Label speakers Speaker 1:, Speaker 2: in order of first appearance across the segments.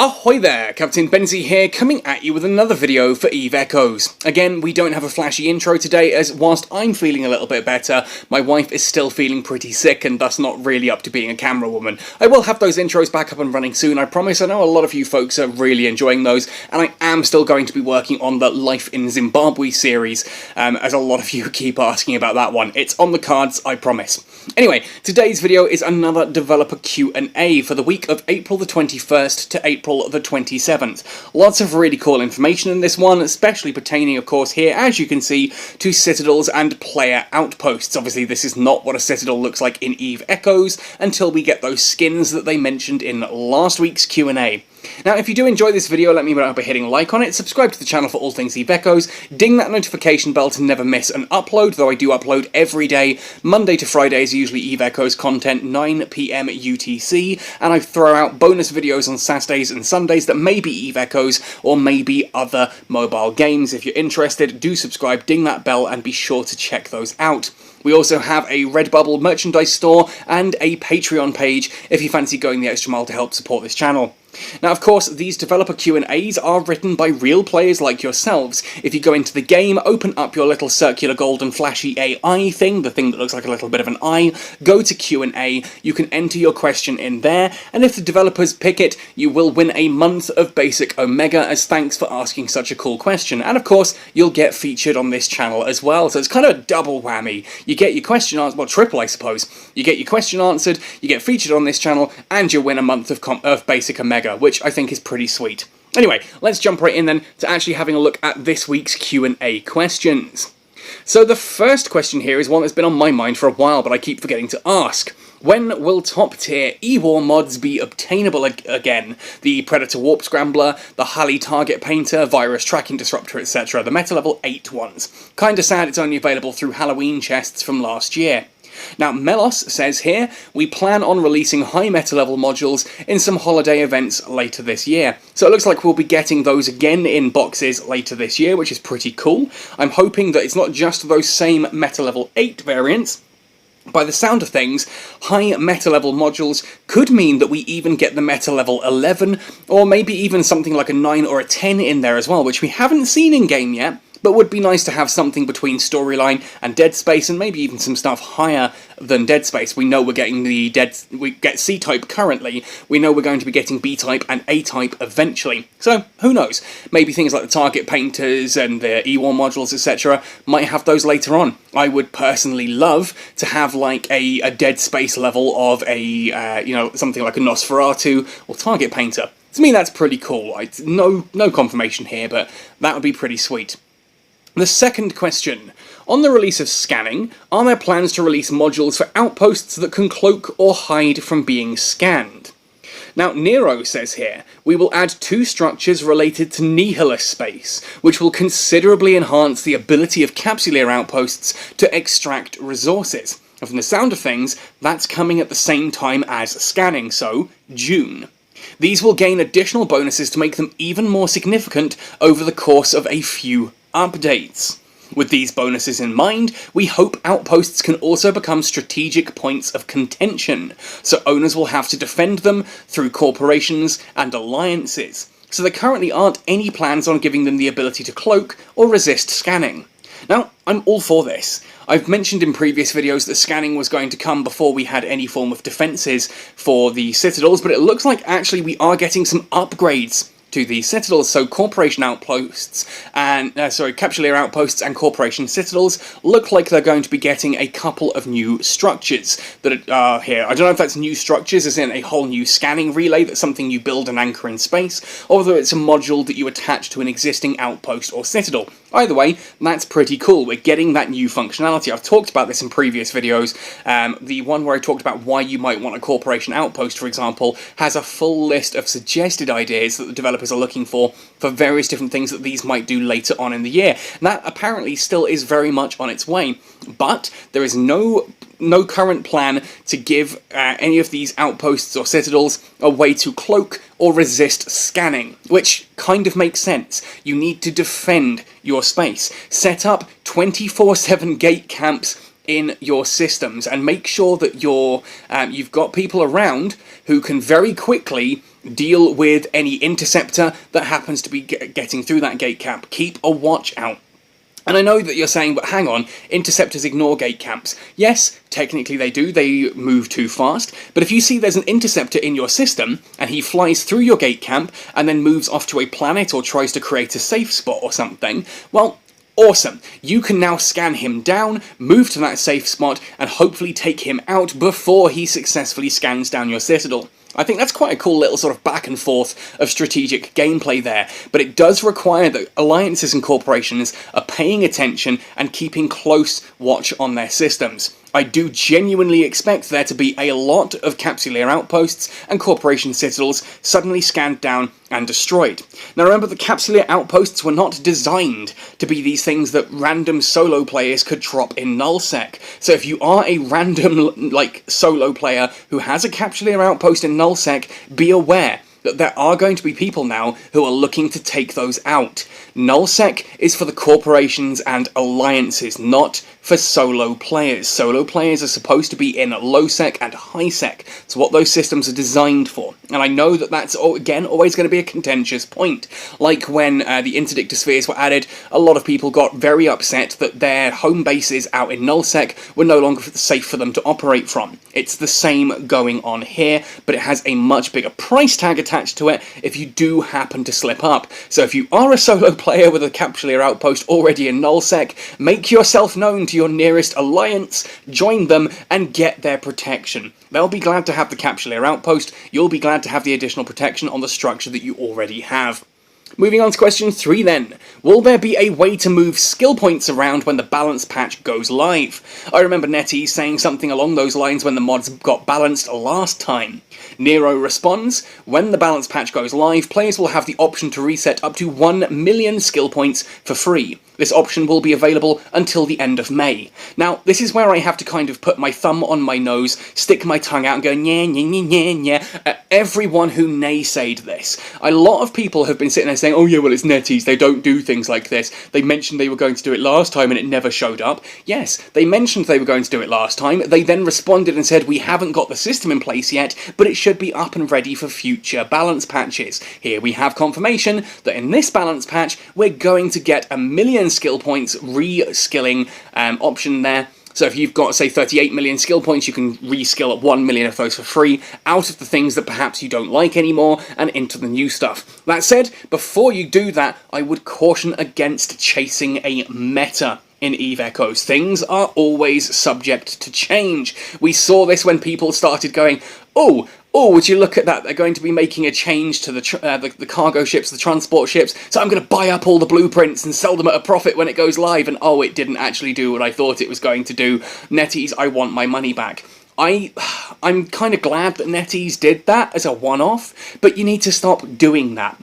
Speaker 1: Ahoy there, Captain Benzie here, coming at you with another video for EVE Echoes. Again, we don't have a flashy intro today, as whilst I'm feeling a little bit better, my wife is still feeling pretty sick and thus not really up to being a camera woman. I will have those intros back up and running soon, I promise. I know a lot of you folks are really enjoying those, and I am still going to be working on the Life in Zimbabwe series, as a lot of you keep asking about that one. It's on the cards, I promise. Anyway, today's video is another developer Q&A for the week of April the 21st to April the 27th. Lots of really cool information in this one, especially pertaining, of course, here, as you can see, to Citadels and player outposts. Obviously, this is not what a Citadel looks like in EVE Echoes until we get those skins that they mentioned in last week's Q&A. Now, if you do enjoy this video, let me know by hitting like on it, subscribe to the channel for all things EVE Echoes, ding that notification bell to never miss an upload, though I do upload every day. Monday to Friday is usually EVE Echoes content, 9 PM UTC, and I throw out bonus videos on Saturdays and Sundays that may be EVE Echoes, or maybe other mobile games. If you're interested, do subscribe, ding that bell, and be sure to check those out. We also have a Redbubble merchandise store and a Patreon page if you fancy going the extra mile to help support this channel. Now, of course, these developer Q&As are written by real players like yourselves. If you go into the game, open up your little circular golden flashy AI thing, the thing that looks like a little bit of an eye, go to Q&A, you can enter your question in there, and if the developers pick it, you will win a month of basic Omega as thanks for asking such a cool question. And of course, you'll get featured on this channel as well, so it's kind of a double whammy. You get your question answered, well, triple I suppose. You get your question answered, you get featured on this channel, and you win a month of basic Omega, which I think is pretty sweet. Anyway, let's jump right in then to actually having a look at this week's Q&A questions. So the first question here is one that's been on my mind for a while, but I keep forgetting to ask. When will top-tier EWAR mods be obtainable again? The Predator Warp Scrambler, the Halley Target Painter, Virus Tracking Disruptor, etc. The Meta Level 8 ones. Kinda sad it's only available through Halloween chests from last year. Now, Melos says here, we plan on releasing high meta level modules in some holiday events later this year. So it looks like we'll be getting those again in boxes later this year, which is pretty cool. I'm hoping that it's not just those same meta level 8 variants. By the sound of things, high meta level modules could mean that we even get the meta level 11, or maybe even something like a 9 or a 10 in there as well, which we haven't seen in game yet. But would be nice to have something between Storyline and Dead Space, and maybe even some stuff higher than Dead Space. We know we're getting we get C-Type currently, we know we're going to be getting B-Type and A-Type eventually. So, who knows? Maybe things like the Target Painters and the EWAR modules, etc. might have those later on. I would personally love to have like a Dead Space level of a, something like a Nosferatu or Target Painter. To me, that's pretty cool. No confirmation here, but that would be pretty sweet. The second question. On the release of Scanning, are there plans to release modules for outposts that can cloak or hide from being scanned? Now, Nero says here, we will add 2 structures related to Nihilus space, which will considerably enhance the ability of Capsuleer outposts to extract resources. And from the sound of things, that's coming at the same time as Scanning, so June. These will gain additional bonuses to make them even more significant over the course of a few updates. With these bonuses in mind, we hope outposts can also become strategic points of contention, so owners will have to defend them through corporations and alliances. So there currently aren't any plans on giving them the ability to cloak or resist scanning. Now, I'm all for this. I've mentioned in previous videos that scanning was going to come before we had any form of defences for the Citadels, but it looks like actually we are getting some upgrades to the Citadels, so Corporation Outposts and, Capsuleer Outposts and Corporation Citadels look like they're going to be getting a couple of new structures that are here. I don't know if that's new structures as in a whole new scanning relay, that's something you build and anchor in space, or whether it's a module that you attach to an existing outpost or Citadel. Either way, that's pretty cool. We're getting that new functionality. I've talked about this in previous videos. The one where I talked about why you might want a Corporation Outpost, for example, has a full list of suggested ideas that the developers are looking for various different things that these might do later on in the year. And that apparently still is very much on its way, but there is no current plan to give any of these outposts or citadels a way to cloak or resist scanning, which kind of makes sense. You need to defend your space. Set up 24/7 gate camps in your systems and make sure that you've got people around who can very quickly Deal with any interceptor that happens to be getting through that gate cap. Keep a watch out. And I know that you're saying, but hang on, interceptors ignore gate camps. Yes, technically they do, they move too fast, but if you see there's an interceptor in your system, and he flies through your gate camp, and then moves off to a planet or tries to create a safe spot or something, well, awesome. You can now scan him down, move to that safe spot, and hopefully take him out before he successfully scans down your citadel. I think that's quite a cool little sort of back and forth of strategic gameplay there, but it does require that alliances and corporations are paying attention and keeping close watch on their systems. I do genuinely expect there to be a lot of Capsuleer outposts and corporation citadels suddenly scanned down and destroyed. Now remember, the Capsuleer outposts were not designed to be these things that random solo players could drop in nullsec. So if you are a random, solo player who has a Capsuleer outpost in nullsec, be aware that there are going to be people now who are looking to take those out. Nullsec is for the corporations and alliances, not for solo players. Solo players are supposed to be in low-sec and high-sec. It's what those systems are designed for. And I know that that's, again, always going to be a contentious point. Like when the interdictor spheres were added, a lot of people got very upset that their home bases out in nullsec were no longer safe for them to operate from. It's the same going on here, but it has a much bigger price tag attached to it if you do happen to slip up. So if you are a solo player with a Capsuleer outpost already in nullsec, make yourself known to your nearest alliance, join them, and get their protection. They'll be glad to have the Capsuleer outpost, you'll be glad to have the additional protection on the structure that you already have. Moving on to question 3 then. Will there be a way to move skill points around when the balance patch goes live? I remember NetEase saying something along those lines when the mods got balanced last time. Nero responds, when the balance patch goes live, players will have the option to reset up to 1 million skill points for free. This option will be available until the end of May. Now, this is where I have to kind of put my thumb on my nose, stick my tongue out and go nyeh, nyeh, nyeh, nyeh, nyeh, at everyone who naysayed this. A lot of people have been sitting there saying, oh yeah, well it's NetEase, they don't do things like this. They mentioned they were going to do it last time and it never showed up. Yes, they mentioned they were going to do it last time. They then responded and said, we haven't got the system in place yet, but it should be up and ready for future balance patches. Here we have confirmation that in this balance patch, we're going to get 1 million skill points re-skilling option there. So if you've got, say, 38 million skill points, you can reskill at 1 million of those for free, out of the things that perhaps you don't like anymore, and into the new stuff. That said, before you do that, I would caution against chasing a meta in EVE Echoes. Things are always subject to change. We saw this when people started going, oh, would you look at that, they're going to be making a change to the cargo ships, the transport ships, so I'm going to buy up all the blueprints and sell them at a profit when it goes live, and oh, it didn't actually do what I thought it was going to do. NetEase, I want my money back. I'm kind of glad that NetEase did that as a one-off, but you need to stop doing that.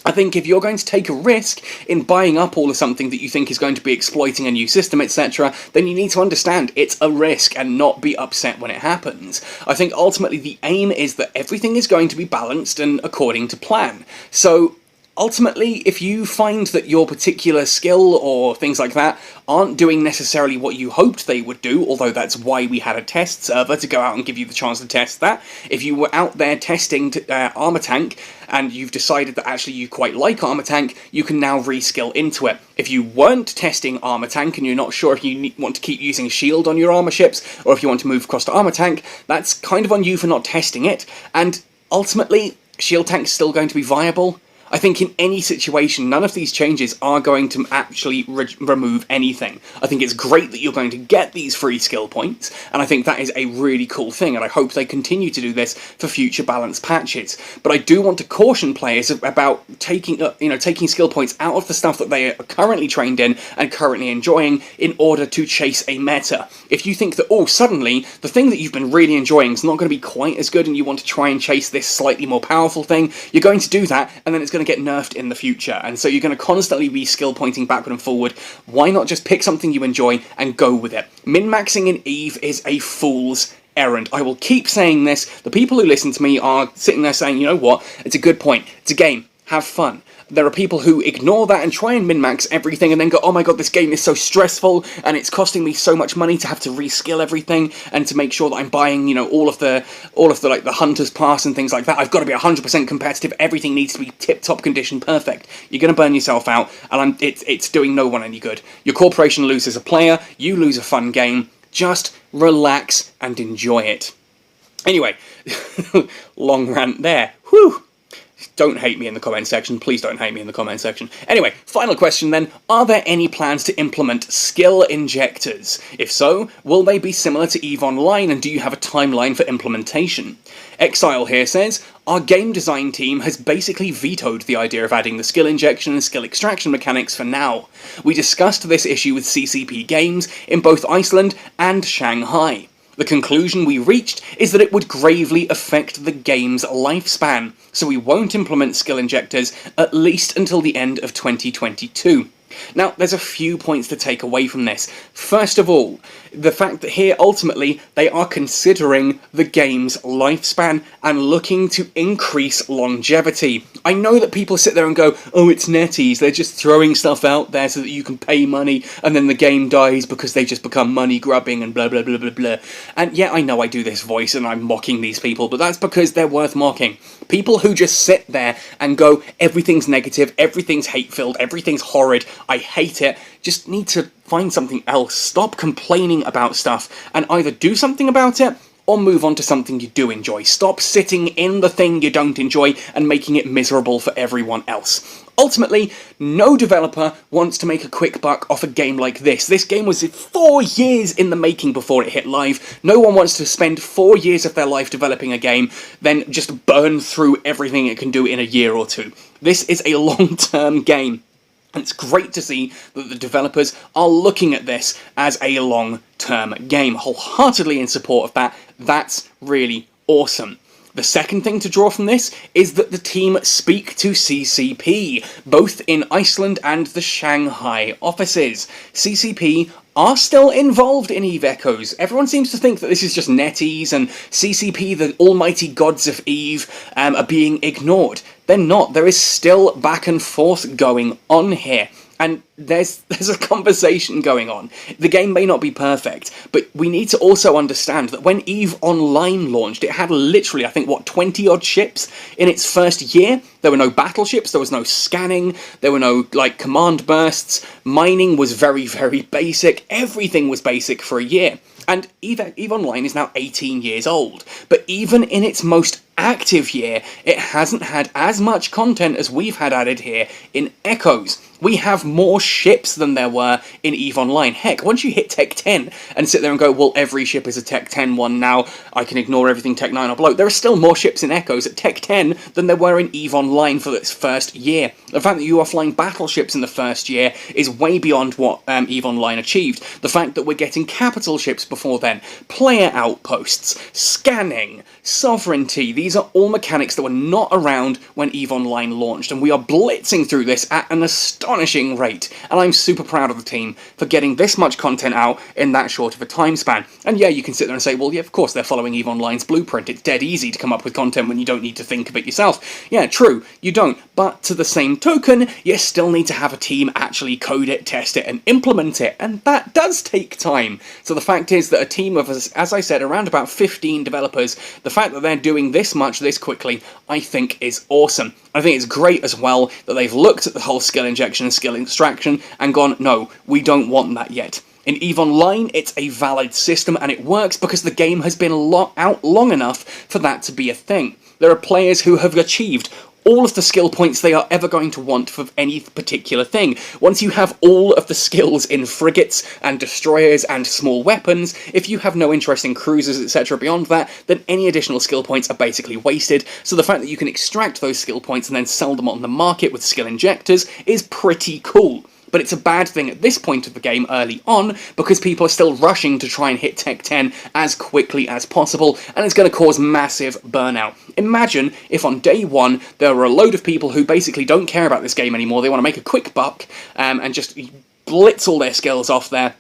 Speaker 1: I think if you're going to take a risk in buying up all of something that you think is going to be exploiting a new system, etc., then you need to understand it's a risk and not be upset when it happens. I think ultimately the aim is that everything is going to be balanced and according to plan. So ultimately, if you find that your particular skill or things like that aren't doing necessarily what you hoped they would do, although that's why we had a test server to go out and give you the chance to test that, if you were out there testing Armor Tank and you've decided that actually you quite like Armor Tank, you can now reskill into it. If you weren't testing Armor Tank and you're not sure if you want to keep using Shield on your armor ships, or if you want to move across to Armor Tank, that's kind of on you for not testing it, and ultimately, Shield Tank's still going to be viable. I think in any situation, none of these changes are going to actually remove anything. I think it's great that you're going to get these free skill points, and I think that is a really cool thing, and I hope they continue to do this for future balance patches. But I do want to caution players about taking skill points out of the stuff that they are currently trained in and currently enjoying in order to chase a meta. If you think that, oh, suddenly, the thing that you've been really enjoying is not going to be quite as good and you want to try and chase this slightly more powerful thing, you're going to do that, and then it's going to get nerfed in the future, and so you're going to constantly be skill pointing backward and forward. Why not just pick something you enjoy and go with it? Min-maxing in EVE is a fool's errand. I will keep saying this. The people who listen to me are sitting there saying, you know what, it's a good point. It's a game. have fun. There are people who ignore that and try and min-max everything and then go, oh my god, this game is so stressful and it's costing me so much money to have to reskill everything and to make sure that I'm buying, you know, all of the like the Hunter's Pass and things like that. I've got to be 100% competitive. Everything needs to be tip-top condition, perfect. You're going to burn yourself out, and it's doing no one any good. Your corporation loses a player, you lose a fun game. Just relax and enjoy it. Anyway, long rant there. Whew. Don't hate me in the comment section. Please don't hate me in the comment section. Anyway, final question then. Are there any plans to implement skill injectors? If so, will they be similar to EVE Online, and do you have a timeline for implementation? Exile here says, our game design team has basically vetoed the idea of adding the skill injection and skill extraction mechanics for now. We discussed this issue with CCP Games in both Iceland and Shanghai. The conclusion we reached is that it would gravely affect the game's lifespan, so we won't implement skill injectors at least until the end of 2022. Now, there's a few points to take away from this. First of all, the fact that here, ultimately, they are considering the game's lifespan and looking to increase longevity. I know that people sit there and go, oh, it's netties, they're just throwing stuff out there so that you can pay money, and then the game dies because they just become money grubbing and blah blah blah blah blah. And yeah, I know I do this voice and I'm mocking these people, but that's because they're worth mocking. People who just sit there and go, everything's negative, everything's hate-filled, everything's horrid, I hate it, just need to find something else. Stop complaining about stuff and either do something about it or move on to something you do enjoy. Stop sitting in the thing you don't enjoy and making it miserable for everyone else. Ultimately, no developer wants to make a quick buck off a game like this. This game was 4 years in the making before it hit live. No one wants to spend 4 years of their life developing a game, then just burn through everything it can do in a year or two. This is a long-term game. And it's great to see that the developers are looking at this as a long-term game, wholeheartedly in support of that. That's really awesome. The second thing to draw from this is that the team speak to CCP, both in Iceland and the Shanghai offices. CCP are still involved in EVE Echoes. Everyone seems to think that this is just NetEase and CCP, the almighty gods of EVE, are being ignored. They're not. There is still back and forth going on here. And there's a conversation going on. The game may not be perfect, but we need to also understand that when EVE Online launched, it had literally, I think, 20-odd ships in its first year. There were no battleships, there was no scanning, there were no, command bursts. Mining was very, very basic. Everything was basic for a year. And EVE Online is now 18 years old. But even in its most active year, it hasn't had as much content as we've had added here in Echoes. We have more ships than there were in EVE Online. Heck, once you hit Tech 10 and sit there and go, well, every ship is a Tech 10 one now, I can ignore everything Tech 9 or below, there are still more ships in Echoes at Tech 10 than there were in EVE Online for its first year. The fact that you are flying battleships in the first year is way beyond what EVE Online achieved. The fact that we're getting capital ships before then, player outposts, scanning, sovereignty, these are all mechanics that were not around when EVE Online launched, and we are blitzing through this at an astonishing rate, and I'm super proud of the team for getting this much content out in that short of a time span. And yeah, you can sit there and say, well, yeah, of course they're following EVE Online's blueprint, it's dead easy to come up with content when you don't need to think of it yourself. Yeah, true, you don't, but to the same token, you still need to have a team actually code it, test it, and implement it, and that does take time. So the fact is that a team of, as I said, around about 15 developers, the fact that they're doing this much this quickly, I think is awesome. I think it's great as well that they've looked at the whole skill injection and skill extraction and gone, no, we don't want that yet. In EVE Online, it's a valid system and it works because the game has been out long enough for that to be a thing. There are players who have achieved all of the skill points they are ever going to want for any particular thing. Once you have all of the skills in frigates and destroyers and small weapons, if you have no interest in cruisers, etc. beyond that, then any additional skill points are basically wasted. So the fact that you can extract those skill points and then sell them on the market with skill injectors is pretty cool. But it's a bad thing at this point of the game early on because people are still rushing to try and hit Tech 10 as quickly as possible, and it's going to cause massive burnout. Imagine if on day one there were a load of people who basically don't care about this game anymore, they want to make a quick buck and just blitz all their skills off there,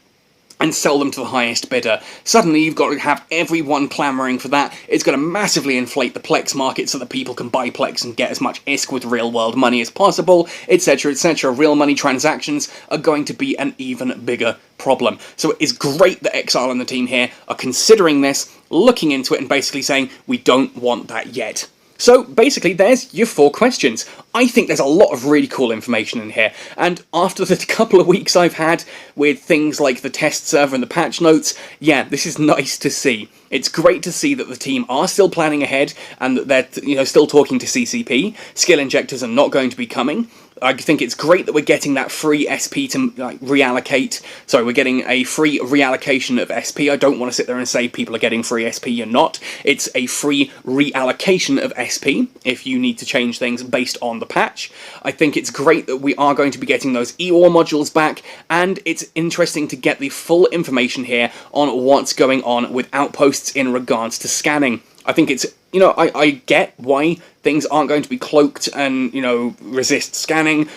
Speaker 1: and sell them to the highest bidder. Suddenly you've got to have everyone clamouring for that. It's going to massively inflate the Plex market so that people can buy Plex and get as much ISK with real world money as possible, etc, etc. Real money transactions are going to be an even bigger problem. So it is great that Exile and the team here are considering this, looking into it, and basically saying, we don't want that yet. So basically there's your 4 questions. I think there's a lot of really cool information in here, and after the couple of weeks I've had with things like the test server and the patch notes, yeah, this is nice to see. It's great to see that the team are still planning ahead and that they're still talking to CCP. Skill injectors are not going to be coming. I think it's great that we're getting that free SP to reallocate. Sorry, we're getting a free reallocation of SP. I don't want to sit there and say people are getting free SP, you're not. It's a free reallocation of SP if you need to change things based on the patch. I think it's great that we are going to be getting those EWAR modules back, and it's interesting to get the full information here on what's going on with Outposts in regards to scanning. I think it's, I get why things aren't going to be cloaked and, resist scanning.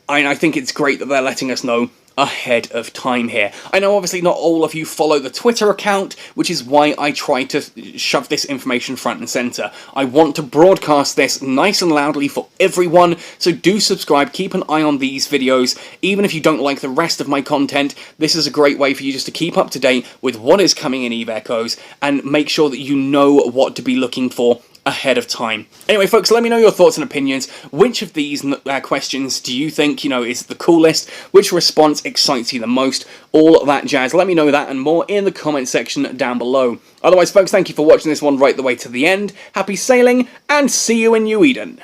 Speaker 1: I think it's great that they're letting us know ahead of time here. I know obviously not all of you follow the Twitter account, which is why I try to shove this information front and centre. I want to broadcast this nice and loudly for everyone, so do subscribe, keep an eye on these videos. Even if you don't like the rest of my content, this is a great way for you just to keep up to date with what is coming in EVE Echoes and make sure that you know what to be looking for ahead of time. Anyway, folks, let me know your thoughts and opinions. Which of these questions do you think, is the coolest? Which response excites you the most? All of that jazz. Let me know that and more in the comment section down below. Otherwise, folks, thank you for watching this one right the way to the end. Happy sailing, and see you in New Eden.